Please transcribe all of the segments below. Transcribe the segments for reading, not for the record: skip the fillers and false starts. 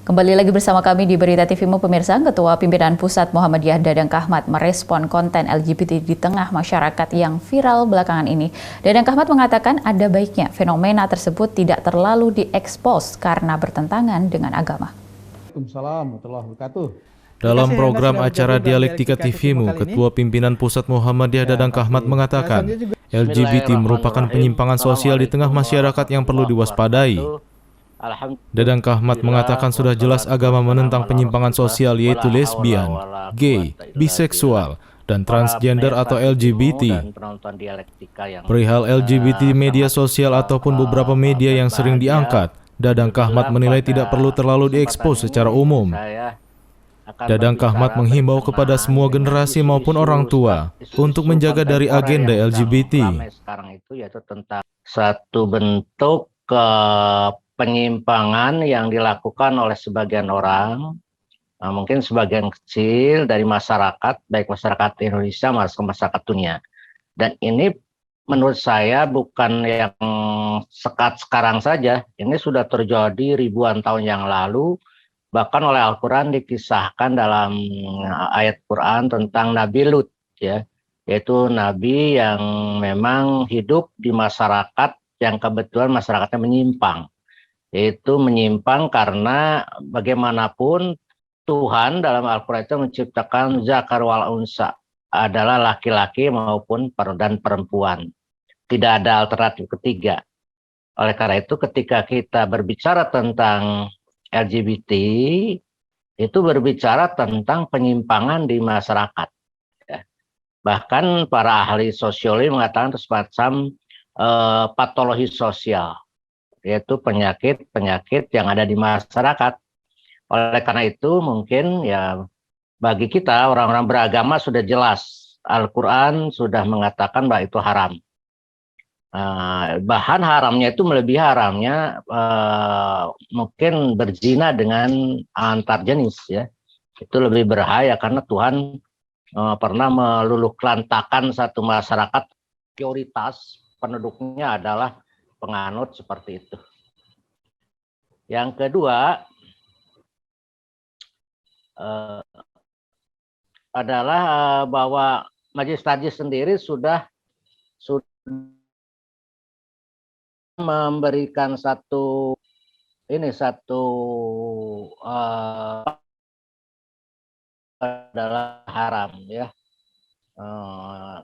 Kembali lagi bersama kami di Berita TVmu pemirsa. Ketua Pimpinan Pusat Muhammadiyah Dadang Kahmat merespon konten LGBT di tengah masyarakat yang viral belakangan ini. Dadang Kahmat mengatakan ada baiknya fenomena tersebut tidak terlalu diekspos karena bertentangan dengan agama. Waalaikumsalam warahmatullahi wabarakatuh. Dalam program acara Dialektika TVmu, Ketua Pimpinan Pusat Muhammadiyah Dadang Kahmat mengatakan LGBT merupakan penyimpangan sosial di tengah masyarakat yang perlu diwaspadai. Dadang Kahmat mengatakan sudah jelas agama menentang penyimpangan sosial yaitu lesbian, gay, biseksual, dan transgender atau LGBT. Perihal LGBT media sosial ataupun beberapa media yang sering diangkat, Dadang Kahmat menilai tidak perlu terlalu diekspos secara umum. Dadang Kahmat menghimbau kepada semua generasi maupun orang tua untuk menjaga dari agenda LGBT. Sekarang itu yaitu tentang satu bentuk penyimpangan yang dilakukan oleh sebagian orang, mungkin sebagian kecil dari masyarakat, baik masyarakat Indonesia maupun masyarakat dunia. Dan ini menurut saya bukan yang sekarang saja, ini sudah terjadi ribuan tahun yang lalu. Bahkan oleh Al-Quran dikisahkan dalam ayat Quran tentang Nabi Lut, ya, yaitu Nabi yang memang hidup di masyarakat yang kebetulan masyarakatnya menyimpang. Yaitu menyimpang karena bagaimanapun Tuhan dalam Al-Quran itu menciptakan zakar wal unsa, adalah laki-laki maupun dan perempuan. Tidak ada alternatif ketiga. Oleh karena itu ketika kita berbicara tentang LGBT, itu berbicara tentang penyimpangan di masyarakat. Bahkan para ahli sosiologi mengatakan itu semacam patologi sosial, yaitu penyakit-penyakit yang ada di masyarakat. Oleh karena itu mungkin ya bagi kita orang-orang beragama sudah jelas Al-Quran sudah mengatakan bahwa itu haram. Bahan haramnya itu melebihi haramnya mungkin berzina dengan antar jenis, ya. Itu lebih berbahaya karena Tuhan pernah meluluhlantakkan satu masyarakat prioritas penduduknya adalah penganut seperti itu. Yang kedua adalah bahwa Majelis Tajis sendiri sudah memberikan satu adalah haram, ya,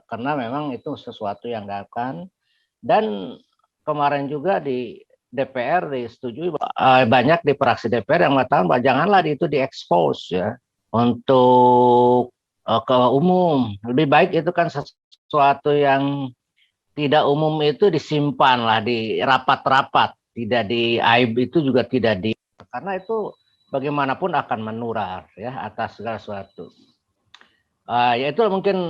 karena memang itu sesuatu yang nggak akan. Dan kemarin juga di DPR disetujui banyak di fraksi DPR yang mengatakan bahwa janganlah itu diekspos, ya, untuk ke umum. Lebih baik itu kan sesuatu yang tidak umum itu disimpan lah di rapat-rapat, tidak di aib itu juga tidak di, karena itu bagaimanapun akan menular, ya, atas segala sesuatu. Ya itu mungkin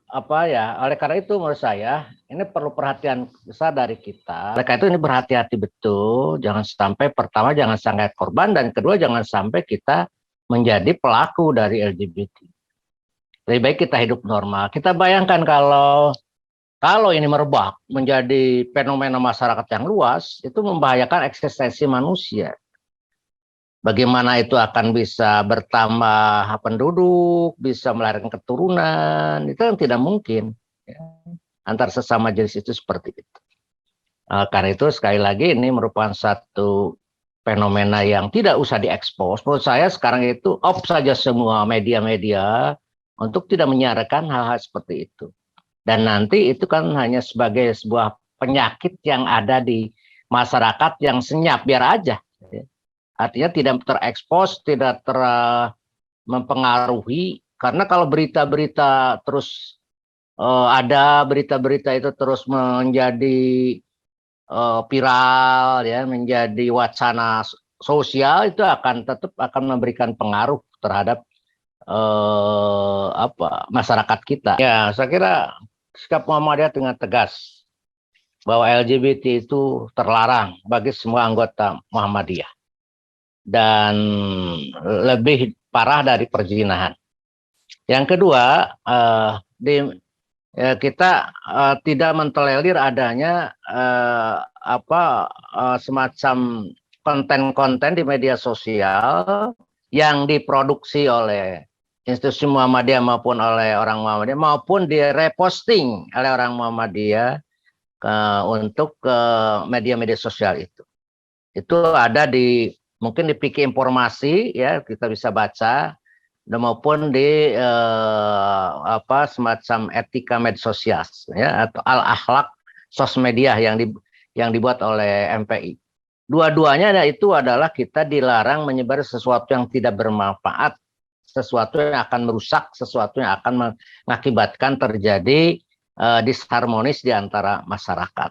oleh karena itu menurut saya ini perlu perhatian besar dari kita. Oleh karena itu ini berhati-hati betul, jangan sampai pertama jangan sampai korban, dan kedua jangan sampai kita menjadi pelaku dari LGBT. Lebih baik kita hidup normal. Kita bayangkan kalau ini merebak menjadi fenomena masyarakat yang luas, itu membahayakan eksistensi manusia. Bagaimana itu akan bisa bertambah penduduk, bisa melahirkan keturunan, itu kan tidak mungkin, ya. Antar sesama jenis itu seperti itu. Karena itu sekali lagi ini merupakan satu fenomena yang tidak usah diekspos. Menurut saya sekarang itu off saja semua media-media untuk tidak menyiarkan hal-hal seperti itu. Dan nanti itu kan hanya sebagai sebuah penyakit yang ada di masyarakat yang senyap, biar aja. Artinya tidak terekspos, tidak mempengaruhi. Karena kalau berita-berita terus ada, berita-berita itu terus menjadi viral, ya, menjadi wacana sosial, itu tetap akan memberikan pengaruh terhadap masyarakat kita. Ya, saya kira sikap Muhammadiyah dengan tegas bahwa LGBT itu terlarang bagi semua anggota Muhammadiyah dan lebih parah dari perzinahan. Yang kedua, kita tidak mentolerir adanya semacam konten-konten di media sosial yang diproduksi oleh institusi Muhammadiyah maupun oleh orang Muhammadiyah maupun direposting oleh orang Muhammadiyah untuk media-media sosial itu. Itu ada mungkin di Piki Informasi ya, kita bisa baca, maupun di semacam etika medsos ya, atau al-akhlak sosmedia yang dibuat oleh MPI. Dua-duanya itu adalah kita dilarang menyebar sesuatu yang tidak bermanfaat, sesuatu yang akan merusak, sesuatu yang akan mengakibatkan terjadi disharmonis di antara masyarakat.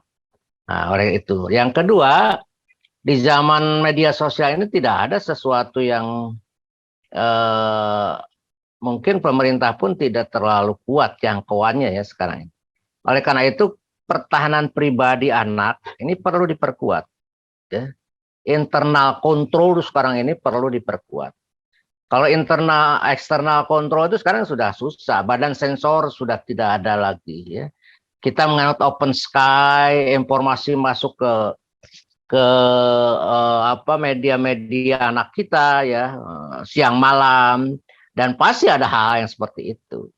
Nah, oleh itu. Yang kedua, di zaman media sosial ini tidak ada sesuatu yang mungkin pemerintah pun tidak terlalu kuat jangkauannya ya sekarang ini. Oleh karena itu, pertahanan pribadi anak ini perlu diperkuat. Ya. Internal kontrol sekarang ini perlu diperkuat. Kalau internal eksternal kontrol itu sekarang sudah susah, badan sensor sudah tidak ada lagi ya. Kita menganut open sky, informasi masuk ke media-media anak kita ya, siang malam, dan pasti ada hal yang seperti itu.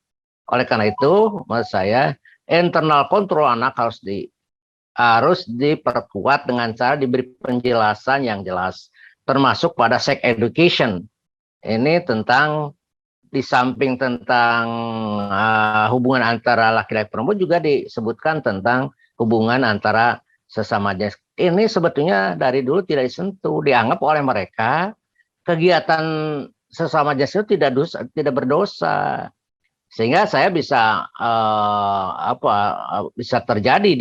Oleh karena itu, menurut saya internal kontrol anak harus diperkuat dengan cara diberi penjelasan yang jelas, termasuk pada sex education. Ini tentang, di samping tentang hubungan antara laki-laki perempuan, juga disebutkan tentang hubungan antara sesama jenis. Ini sebetulnya dari dulu tidak disentuh, dianggap oleh mereka kegiatan sesama jenis itu tidak berdosa. Sehingga saya bisa bisa terjadi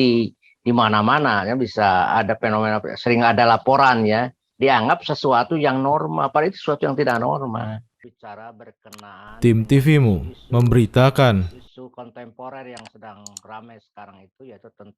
di mana-mana ya, bisa ada fenomena, sering ada laporan ya, dianggap sesuatu yang normal, padahal itu sesuatu yang tidak normal. Bicara berkenaan Tim TVMU memberitakan. isu kontemporer yang sedang ramai sekarang itu, yaitu tentang